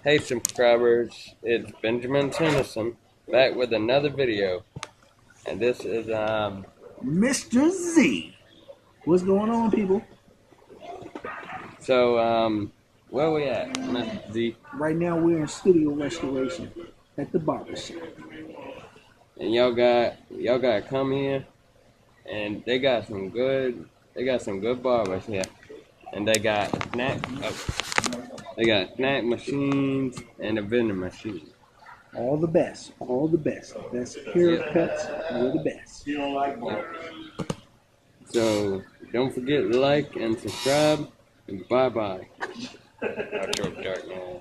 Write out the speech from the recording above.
Hey subscribers, it's Benjamin Tennyson back with another video, and this is Mr. Z. What's going on, people? where we at, Mr. Z? Right now we're in studio restoration at the barber shop. And y'all got to come here, and they got some good barbers here, and they got snack machines and a vending machine. All the best, all the best. Best haircuts, we're the best. So don't forget to like and subscribe, and bye bye. Outro dark man.